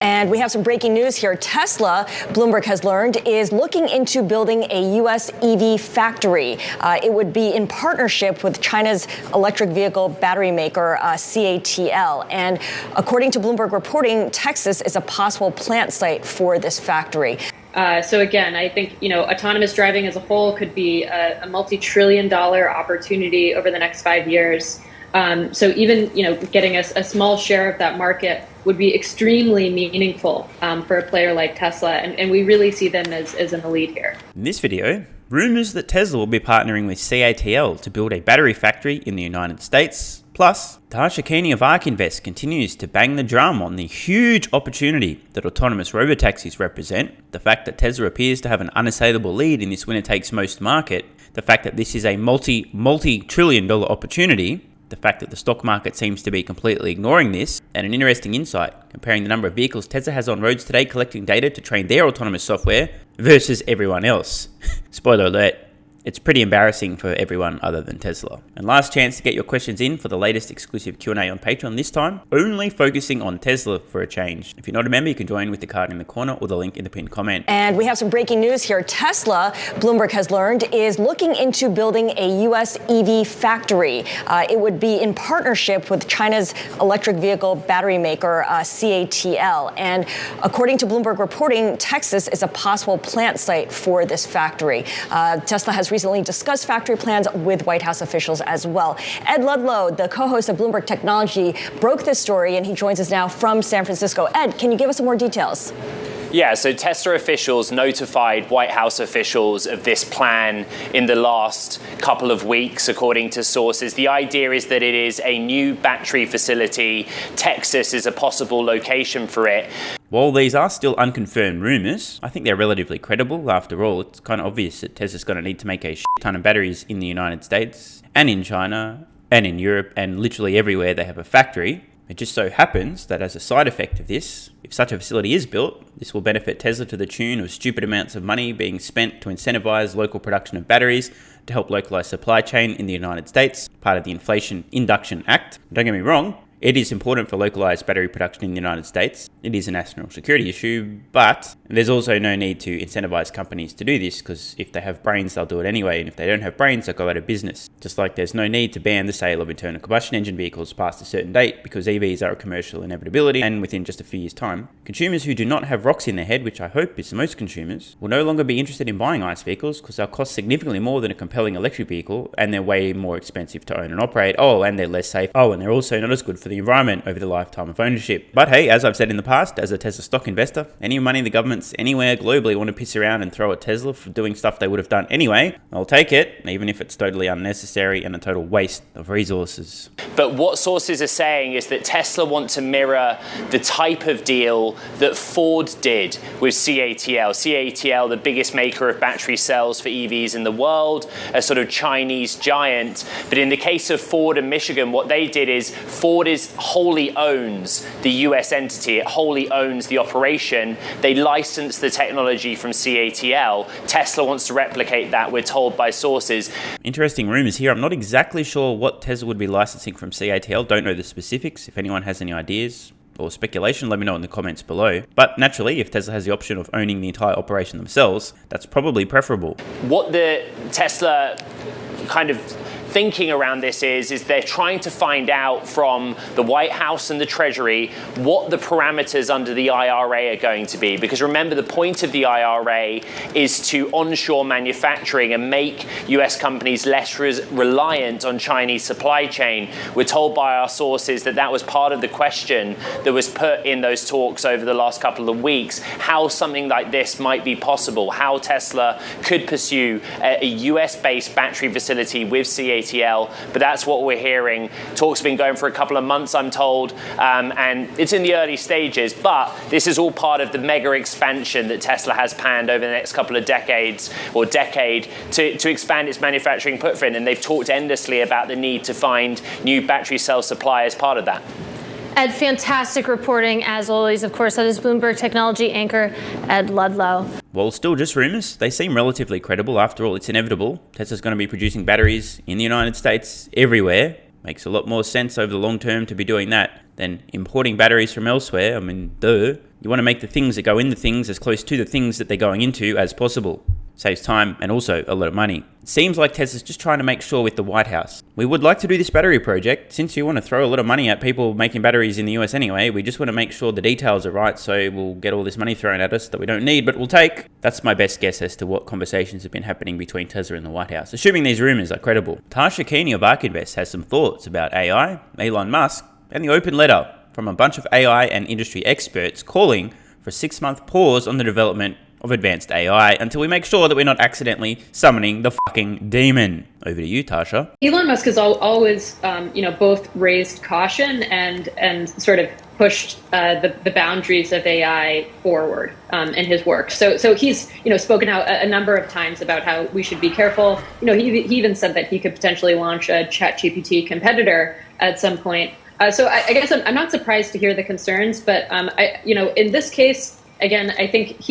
And we have some breaking news here. Tesla, Bloomberg has learned, is looking into building a U.S. EV factory. It would be in partnership with China's electric vehicle battery maker, CATL. And according to Bloomberg reporting, Texas is a possible plant site for this factory. So again, I think, autonomous driving as a whole could be a multi-trillion-dollar opportunity over the next 5 years. So even, getting a small share of that market would be extremely meaningful for a player like Tesla. And we really see them as in the lead here. In this video, rumors that Tesla will be partnering with CATL to build a battery factory in the United States. Plus, Tasha Keeney of Ark Invest continues to bang the drum on the huge opportunity that autonomous robotaxis represent, the fact that Tesla appears to have an unassailable lead in this winner-takes-most market, the fact that this is a multi-trillion-dollar opportunity, the fact that the stock market seems to be completely ignoring this, and an interesting insight comparing the number of vehicles Tesla has on roads today collecting data to train their autonomous software versus everyone else. Spoiler alert, it's pretty embarrassing for everyone other than Tesla. And last chance to get your questions in for the latest exclusive Q&A on Patreon, this time only focusing on Tesla for a change. If you're not a member, you can join with the card in the corner or the link in the pinned comment. And we have some breaking news here. Tesla, Bloomberg has learned, is looking into building a U.S. EV factory. It would be in partnership with China's electric vehicle battery maker, CATL. And according to Bloomberg reporting, Texas is a possible plant site for this factory. Tesla has recently discussed factory plans with White House officials as well. Ed Ludlow, the co-host of Bloomberg Technology, broke this story, and he joins us now from San Francisco. Ed, can you give us some more details? Yeah, so Tesla officials notified White House officials of this plan in the last couple of weeks, according to sources. The idea is that it is a new battery facility. Texas is a possible location for it. While these are still unconfirmed rumours, I think they're relatively credible. After all, it's kind of obvious that Tesla's going to need to make a shit ton of batteries in the United States and in China and in Europe and literally everywhere they have a factory. It just so happens that as a side effect of this, if such a facility is built, this will benefit Tesla to the tune of stupid amounts of money being spent to incentivize local production of batteries to help localize supply chain in the United States, part of the Inflation Induction Act. Don't get me wrong, it is important for localized battery production in the United States. It is a national security issue, but there's also no need to incentivize companies to do this, because if they have brains, they'll do it anyway, and if they don't have brains, they'll go out of business. Just like there's no need to ban the sale of internal combustion engine vehicles past a certain date, because EVs are a commercial inevitability, and within just a few years' time, consumers who do not have rocks in their head, which I hope is most consumers, will no longer be interested in buying ICE vehicles because they'll cost significantly more than a compelling electric vehicle, and they're way more expensive to own and operate. Oh, and they're less safe. Oh, and they're also not as good for the environment over the lifetime of ownership. But hey, as I've said in the past, as a Tesla stock investor, any money the governments anywhere globally want to piss around and throw at Tesla for doing stuff they would have done anyway, I'll take it, even if it's totally unnecessary and a total waste of resources. But what sources are saying is that Tesla want to mirror the type of deal that Ford did with CATL. CATL, the biggest maker of battery cells for EVs in the world, a sort of Chinese giant. But in the case of Ford and Michigan, what they did is Ford wholly owns the US entity. It wholly owns the operation. They licensed the technology from CATL. Tesla wants to replicate that, we're told by sources. Interesting rumors here. I'm not exactly sure what Tesla would be licensing from CATL. Don't know the specifics. If anyone has any ideas or speculation, let me know in the comments below. But naturally, if Tesla has the option of owning the entire operation themselves, that's probably preferable. What the Tesla kind of thinking around this is they're trying to find out from the White House and the Treasury what the parameters under the IRA are going to be. Because remember, the point of the IRA is to onshore manufacturing and make US companies less reliant on Chinese supply chain. We're told by our sources that that was part of the question that was put in those talks over the last couple of weeks, how something like this might be possible, how Tesla could pursue a US-based battery facility with CATL, but that's what we're hearing. Talks have been going for a couple of months, I'm told, and it's in the early stages, but this is all part of the mega expansion that Tesla has planned over the next couple of decades or decade to expand its manufacturing footprint, and they've talked endlessly about the need to find new battery cell supply as part of that. Ed, fantastic reporting as always. Of course, that is Bloomberg Technology anchor Ed Ludlow. While still just rumours, they seem relatively credible. After all, it's inevitable. Tesla's going to be producing batteries in the United States everywhere. Makes a lot more sense over the long term to be doing that than importing batteries from elsewhere. I mean, duh. You want to make the things that go in the things as close to the things that they're going into as possible. Saves time and also a lot of money. It seems like Tesla's just trying to make sure with the White House. We would like to do this battery project. Since you want to throw a lot of money at people making batteries in the US anyway, we just want to make sure the details are right, so we'll get all this money thrown at us that we don't need, but we'll take. That's my best guess as to what conversations have been happening between Tesla and the White House, assuming these rumors are credible. Tasha Keeney of Ark Invest has some thoughts about AI, Elon Musk, and the open letter from a bunch of AI and industry experts calling for a 6-month pause on the development of advanced AI until we make sure that we're not accidentally summoning the fucking demon. Over to you, Tasha. Elon Musk has always, both raised caution and sort of pushed the boundaries of AI forward in his work. So he's spoken out a number of times about how we should be careful. He even said that he could potentially launch a ChatGPT competitor at some point. So I guess I'm not surprised to hear the concerns, but in this case. Again, I think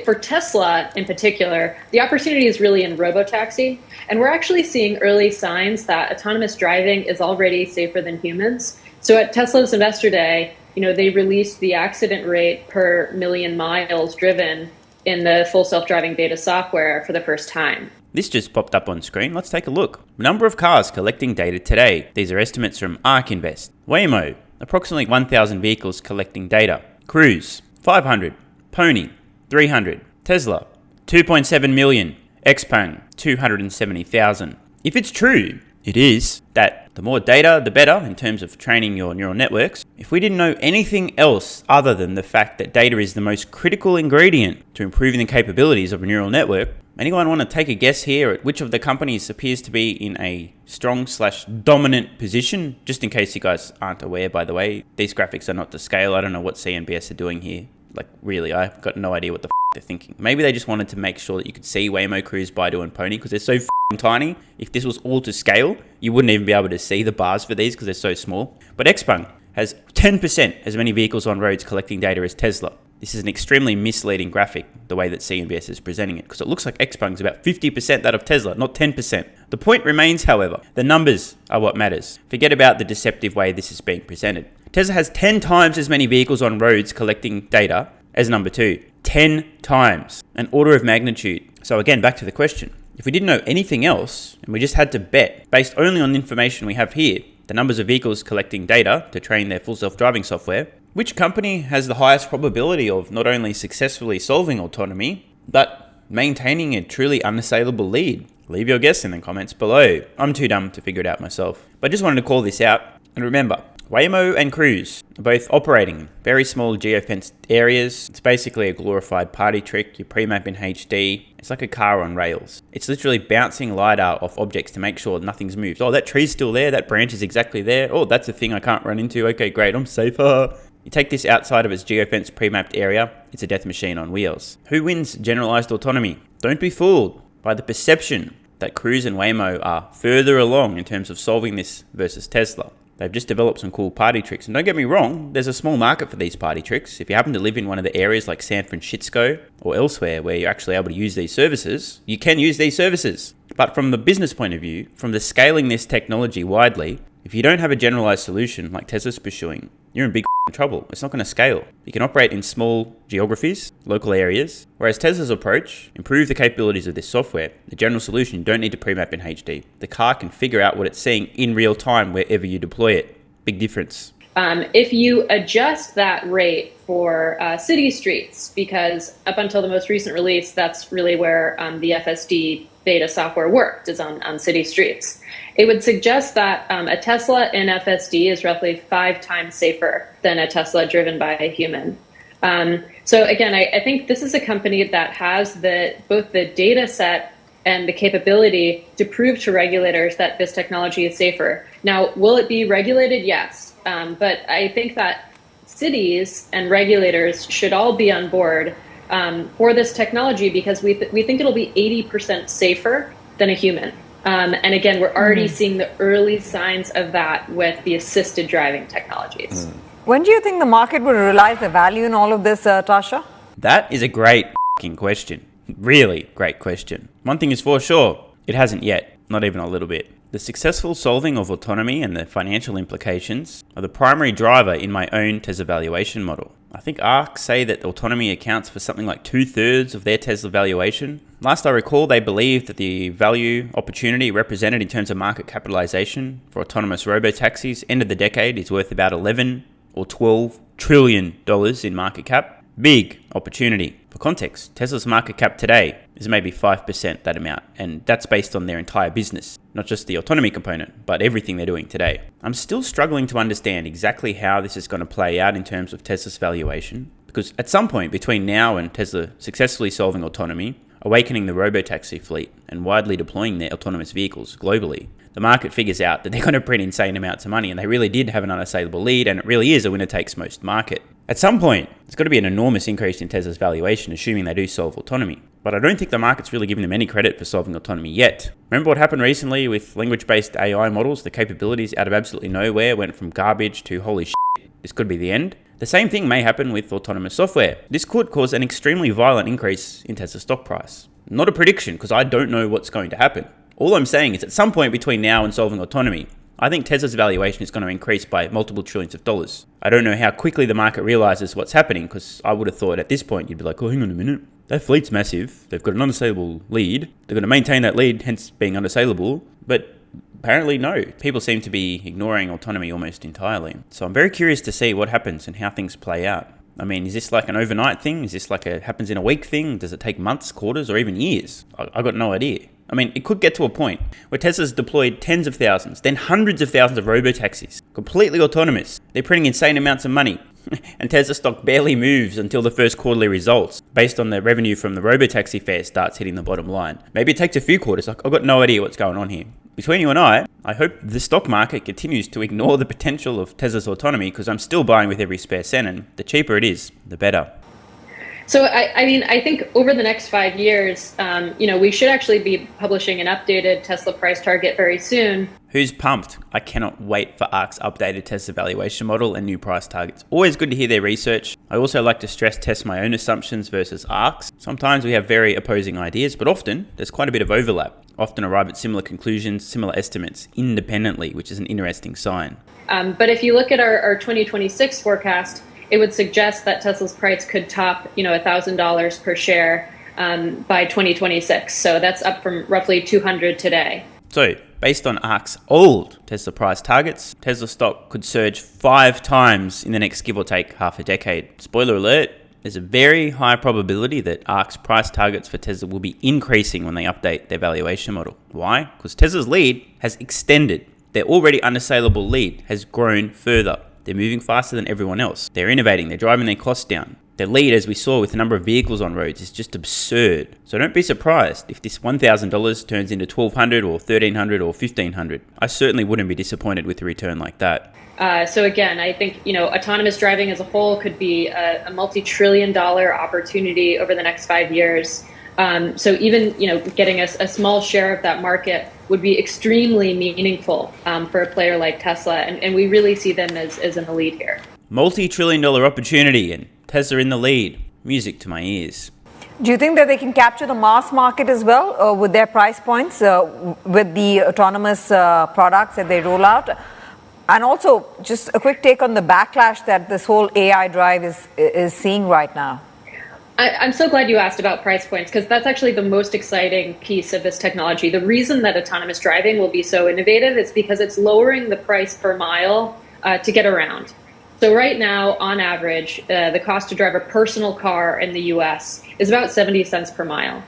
for Tesla in particular, the opportunity is really in Robotaxi. And we're actually seeing early signs that autonomous driving is already safer than humans. So at Tesla's Investor Day, they released the accident rate per million miles driven in the full self-driving beta software for the first time. This just popped up on screen. Let's take a look. Number of cars collecting data today. These are estimates from Ark Invest. Waymo, approximately 1,000 vehicles collecting data. Cruise, 500. Pony, 300. Tesla, 2.7 million. Xpeng, 270,000. If it's true, it is, that the more data, the better in terms of training your neural networks. If we didn't know anything else other than the fact that data is the most critical ingredient to improving the capabilities of a neural network, anyone want to take a guess here at which of the companies appears to be in a strong/dominant position? Just in case you guys aren't aware, by the way, these graphics are not to scale. I don't know what CNBS are doing here. Like, really, I've got no idea what the they're thinking. Maybe they just wanted to make sure that you could see Waymo, Cruise, Baidu, and Pony because they're so tiny. If this was all to scale, you wouldn't even be able to see the bars for these because they're so small. But Xpeng has 10% as many vehicles on roads collecting data as Tesla. This is an extremely misleading graphic, the way that CNBS is presenting it, because it looks like Xpeng is about 50% that of Tesla, not 10%. The point remains, however, the numbers are what matters. Forget about the deceptive way this is being presented. Tesla has 10 times as many vehicles on roads collecting data as number 2. 10 times. An order of magnitude. So again, back to the question. If we didn't know anything else, and we just had to bet, based only on the information we have here, the numbers of vehicles collecting data to train their full self-driving software, which company has the highest probability of not only successfully solving autonomy, but maintaining a truly unassailable lead? Leave your guess in the comments below. I'm too dumb to figure it out myself. But I just wanted to call this out. And remember, Waymo and Cruise are both operating in very small geofenced areas. It's basically a glorified party trick. You pre-map in HD. It's like a car on rails. It's literally bouncing LiDAR off objects to make sure nothing's moved. Oh, that tree's still there. That branch is exactly there. Oh, that's a thing I can't run into. Okay, great. I'm safer. You take this outside of its geofenced pre-mapped area, it's a death machine on wheels. Who wins generalized autonomy? Don't be fooled by the perception that Cruise and Waymo are further along in terms of solving this versus Tesla. They've just developed some cool party tricks. And don't get me wrong, there's a small market for these party tricks. If you happen to live in one of the areas like San Francisco or elsewhere where you're actually able to use these services, you can use these services. But from the business point of view, from the scaling this technology widely, if you don't have a generalized solution like Tesla's pursuing, you're in big trouble. It's not going to scale. You can operate in small geographies, local areas, whereas Tesla's approach, improve the capabilities of this software. The general solution, you don't need to pre-map in HD. The car can figure out what it's seeing in real time wherever you deploy it. Big difference. If you adjust that rate for city streets, because up until the most recent release, that's really where the FSD beta software worked, is on city streets. It would suggest that a Tesla in FSD is roughly 5 times safer than a Tesla driven by a human. So again, I think this is a company that has both the data set and the capability to prove to regulators that this technology is safer. Now, will it be regulated? Yes. But I think that cities and regulators should all be on board for this technology because we think it'll be 80% safer than a human. And again, we're already seeing the early signs of that with the assisted driving technologies. When do you think the market will realize the value in all of this, Tasha? That is a great question. Really great question. One thing is for sure, it hasn't yet. Not even a little bit. The successful solving of autonomy and the financial implications are the primary driver in my own Tesla valuation model. I think Ark say that autonomy accounts for something like 2/3 of their Tesla valuation. Last I recall, they believed that the value opportunity represented in terms of market capitalization for autonomous robotaxis end of the decade is worth about 11 or 12 trillion dollars in market cap. Big opportunity. For context, Tesla's market cap today is maybe 5% that amount, and that's based on their entire business, not just the autonomy component, but everything they're doing today. I'm still struggling to understand exactly how this is going to play out in terms of Tesla's valuation, because at some point between now and Tesla successfully solving autonomy, awakening the robotaxi fleet, and widely deploying their autonomous vehicles globally, the market figures out that they're going to print insane amounts of money, and they really did have an unassailable lead, and it really is a winner-takes-most market. At some point, there's got to be an enormous increase in Tesla's valuation, assuming they do solve autonomy. But I don't think the market's really giving them any credit for solving autonomy yet. Remember what happened recently with language-based AI models? The capabilities out of absolutely nowhere went from garbage to holy shit, this could be the end. The same thing may happen with autonomous software. This could cause an extremely violent increase in Tesla's stock price. Not a prediction, because I don't know what's going to happen. All I'm saying is at some point between now and solving autonomy, I think Tesla's valuation is going to increase by multiple trillions of dollars. I don't know how quickly the market realizes what's happening, because I would have thought at this point you'd be like, oh, hang on a minute. Their fleet's massive. They've got an unassailable lead. They're going to maintain that lead, hence being unassailable. But apparently no. People seem to be ignoring autonomy almost entirely. So I'm very curious to see what happens and how things play out. I mean, is this like an overnight thing? Is this like a happens in a week thing? Does it take months, quarters, or even years? I got no idea. I mean, it could get to a point where Tesla's deployed tens of thousands, then hundreds of thousands of robotaxis, completely autonomous. They're printing insane amounts of money. And Tesla stock barely moves until the first quarterly results, based on the revenue from the robotaxi fare starts hitting the bottom line. Maybe it takes a few quarters. I've got no idea what's going on here. Between you and I hope the stock market continues to ignore the potential of Tesla's autonomy, because I'm still buying with every spare cent, and the cheaper it is, the better. So, I think over the next 5 years, we should actually be publishing an updated Tesla price target very soon. Who's pumped? I cannot wait for Ark's updated Tesla valuation model and new price targets. Always good to hear their research. I also like to stress test my own assumptions versus Ark's. Sometimes we have very opposing ideas, but often there's quite a bit of overlap. Often arrive at similar conclusions, similar estimates independently, which is an interesting sign. But if you look at our 2026 forecast, it would suggest that Tesla's price could top, $1,000 per share by 2026. So that's up from roughly 200 today. So, based on Ark's old Tesla price targets, Tesla stock could surge 5 times in the next give or take half a decade. Spoiler alert, there's a very high probability that Ark's price targets for Tesla will be increasing when they update their valuation model. Why? Because Tesla's lead has extended. Their already unassailable lead has grown further. They're moving faster than everyone else. They're innovating. They're driving their costs down. Their lead, as we saw with the number of vehicles on roads, is just absurd. So don't be surprised if this $1,000 turns into $1,200 or $1,300 or $1,500. I certainly wouldn't be disappointed with a return like that. So again, I think, autonomous driving as a whole could be a multi-trillion-dollar opportunity over the next 5 years. So even, getting a small share of that market would be extremely meaningful for a player like Tesla. And we really see them as in the lead here. Multi-trillion-dollar opportunity and Tesla in the lead. Music to my ears. Do you think that they can capture the mass market as well with their price points, with the autonomous products that they roll out? And also, just a quick take on the backlash that this whole AI drive is seeing right now. I'm so glad you asked about price points, because that's actually the most exciting piece of this technology. The reason that autonomous driving will be so innovative is because it's lowering the price per mile to get around. So right now, on average, the cost to drive a personal car in the US is about 70 cents per mile.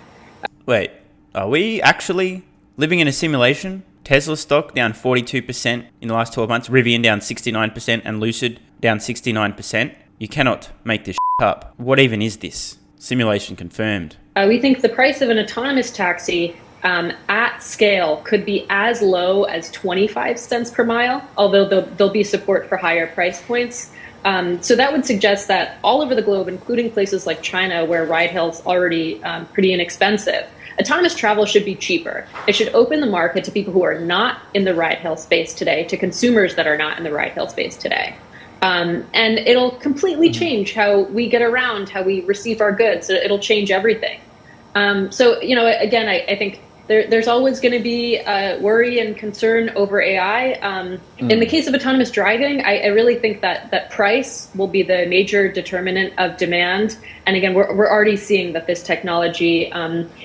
Wait, are we actually living in a simulation? Tesla stock down 42% in the last 12 months, Rivian down 69%, and Lucid down 69%. You cannot make this up. What even is this? Simulation confirmed. We think the price of an autonomous taxi at scale could be as low as 25 cents per mile, although there'll be support for higher price points. So that would suggest that all over the globe, including places like China, where ride-hail's already pretty inexpensive, autonomous travel should be cheaper. It should open the market to people who are not in the ride-hail space today, to consumers that are not in the ride-hail space today. And it'll completely change how we get around, how we receive our goods. It'll change everything. So, again, I think there's always going to be worry and concern over AI. In the case of autonomous driving, I really think that price will be the major determinant of demand. And again, we're already seeing that this technology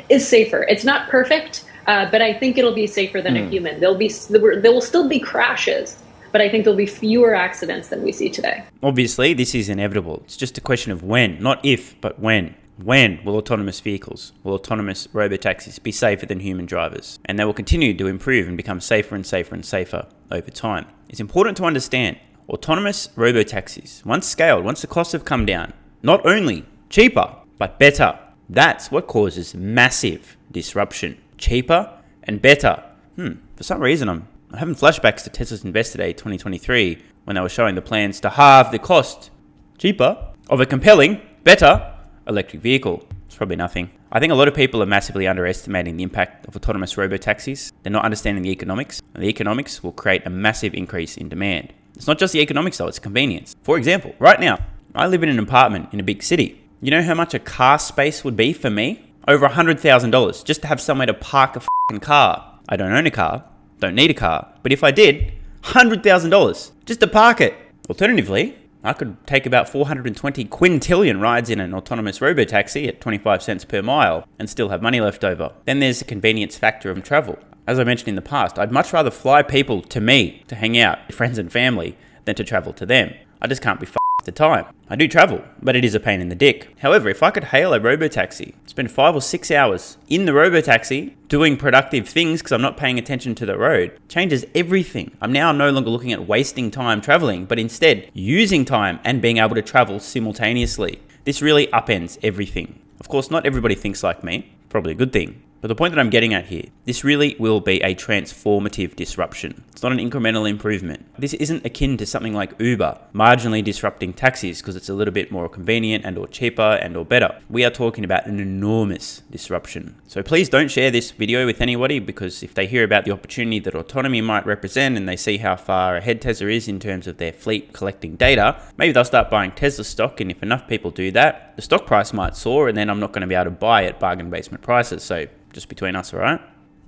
is safer. It's not perfect, but I think it'll be safer than a human. There will still be crashes, but I think there'll be fewer accidents than we see today. Obviously, this is inevitable. It's just a question of when, not if, but when. When will autonomous vehicles, will autonomous robotaxis be safer than human drivers? And they will continue to improve and become safer and safer and safer over time. It's important to understand autonomous robotaxis, once scaled, once the costs have come down, not only cheaper, but better. That's what causes massive disruption. Cheaper and better. For some reason, I'm having flashbacks to Tesla's Investor Day 2023 when they were showing the plans to halve the cost, cheaper, of a compelling, better electric vehicle. It's probably nothing. I think a lot of people are massively underestimating the impact of autonomous robotaxis. They're not understanding the economics, and the economics will create a massive increase in demand. It's not just the economics though, it's convenience. For example, right now, I live in an apartment in a big city. You know how much a car space would be for me? Over $100,000 just to have somewhere to park a f***ing car. I don't own a car, don't need a car, but if I did, $100,000 just to park it. Alternatively, I could take about 420 quintillion rides in an autonomous robotaxi at 25 cents per mile and still have money left over. Then there's the convenience factor of travel. As I mentioned in the past, I'd much rather fly people to me to hang out with friends and family than to travel to them. I just can't be f***ed with the time. I do travel, but it is a pain in the dick. However, if I could hail a robotaxi, spend 5 or 6 hours in the robotaxi doing productive things because I'm not paying attention to the road, changes everything. I'm now no longer looking at wasting time traveling, but instead using time and being able to travel simultaneously. This really upends everything. Of course, not everybody thinks like me, probably a good thing. But the point that I'm getting at here, this really will be a transformative disruption. It's not an incremental improvement. This isn't akin to something like Uber, marginally disrupting taxis because it's a little bit more convenient and or cheaper and or better. We are talking about an enormous disruption. So please don't share this video with anybody, because if they hear about the opportunity that autonomy might represent and they see how far ahead Tesla is in terms of their fleet collecting data, maybe they'll start buying Tesla stock, and if enough people do that, the stock price might soar and then I'm not going to be able to buy at bargain basement prices. So just between us, all right?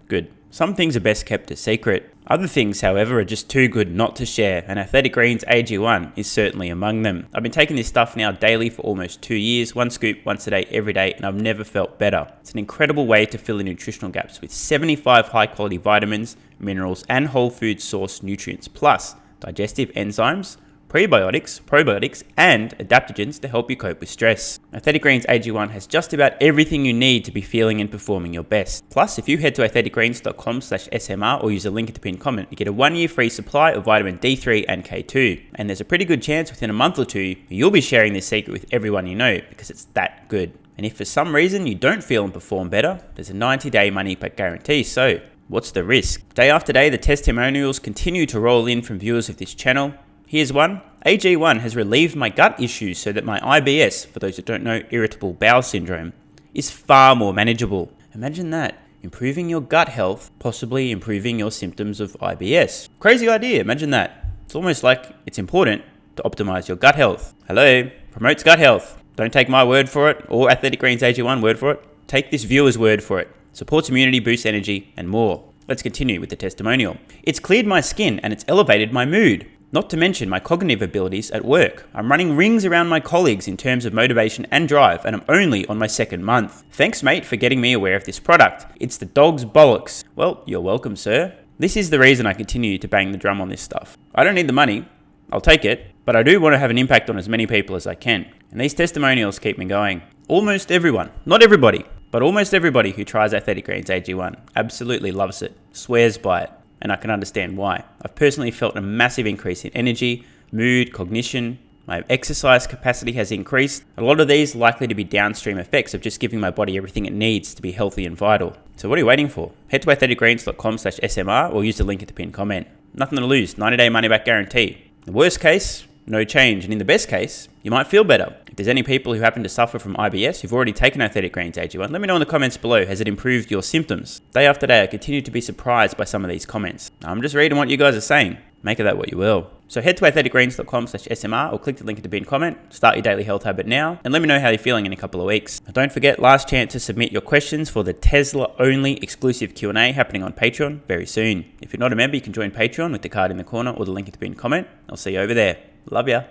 Good. Some things are best kept a secret. Other things, however, are just too good not to share, and Athletic Greens AG1 is certainly among them. I've been taking this stuff now daily for almost 2 years, 1 scoop once a day, every day, and I've never felt better. It's an incredible way to fill in nutritional gaps with 75 high-quality vitamins, minerals, and whole food source nutrients, plus digestive enzymes, prebiotics, probiotics, and adaptogens to help you cope with stress. Athletic Greens AG1 has just about everything you need to be feeling and performing your best. Plus, if you head to athleticgreens.com/SMR or use a link at the pinned comment, you get a 1-year free supply of vitamin D3 and K2. And there's a pretty good chance within a month or two, you'll be sharing this secret with everyone you know, because it's that good. And if for some reason you don't feel and perform better, there's a 90-day money-back guarantee, so what's the risk? Day after day, the testimonials continue to roll in from viewers of this channel. Here's one. AG1 has relieved my gut issues so that my IBS, for those that don't know, irritable bowel syndrome, is far more manageable. Imagine that. Improving your gut health, possibly improving your symptoms of IBS. Crazy idea, imagine that. It's almost like it's important to optimize your gut health. Hello, promotes gut health. Don't take my word for it or Athletic Greens AG1 word for it. Take this viewer's word for it. Supports immunity, boosts energy, and more. Let's continue with the testimonial. It's cleared my skin and it's elevated my mood. Not to mention my cognitive abilities at work. I'm running rings around my colleagues in terms of motivation and drive, and I'm only on my 2nd month. Thanks, mate, for getting me aware of this product. It's the dog's bollocks. Well, you're welcome, sir. This is the reason I continue to bang the drum on this stuff. I don't need the money. I'll take it. But I do want to have an impact on as many people as I can. And these testimonials keep me going. Almost everyone, not everybody, but almost everybody who tries Athletic Greens AG1 absolutely loves it, swears by it. And I can understand why. I've personally felt a massive increase in energy, mood, cognition. My exercise capacity has increased. A lot of these likely to be downstream effects of just giving my body everything it needs to be healthy and vital. So what are you waiting for? Head to athleticgreens.com/SMR or use the link at the pinned comment. Nothing to lose, 90-day money-back guarantee. The worst case, no change. And in the best case, you might feel better. If there's any people who happen to suffer from IBS who've already taken Athletic Greens AG1, let me know in the comments below. Has it improved your symptoms? Day after day, I continue to be surprised by some of these comments. I'm just reading what you guys are saying. Make of that what you will. So head to athleticgreens.com/SMR or click the link in the pinned comment. Start your daily health habit now and let me know how you're feeling in a couple of weeks. And don't forget, last chance to submit your questions for the Tesla only exclusive Q&A happening on Patreon very soon. If you're not a member, you can join Patreon with the card in the corner or the link in the pinned comment. I'll see you over there. Love ya.